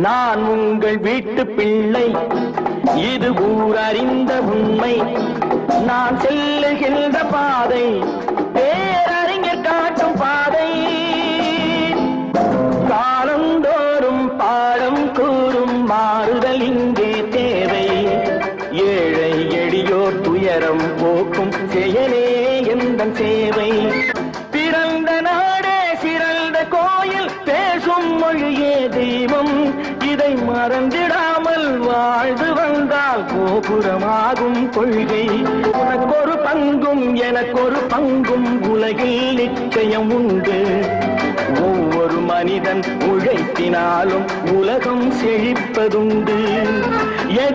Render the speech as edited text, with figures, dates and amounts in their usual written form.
நான் உங்கள் வீட்டு பிள்ளை, இது ஊர் அறிந்த உண்மை. நான் செல்லுகின்ற பாதை பேரறிஞர் காட்டும் பாதை. காலந்தோறும் பாடம் கூறும் மாறுதல் இங்கே தேவை. ஏழை எளியோர் துயரம் போக்கும் செயலே எந்தன் சேவை. பிறந்த நாடே சிறந்த கோயில், பேசும் மொழியே தெய்வம். இதை மறந்திடாமல் வாழ்ந்து வந்தால் கோபுரமாகும் கொள்கை. உனக்கொரு பங்கும் எனக்கொரு பங்கும் உலகில் நிச்சயம் உண்டு. ஒவ்வொரு மனிதன் உழைப்பினாலும் உலகம் செழிப்பதுண்டு. எது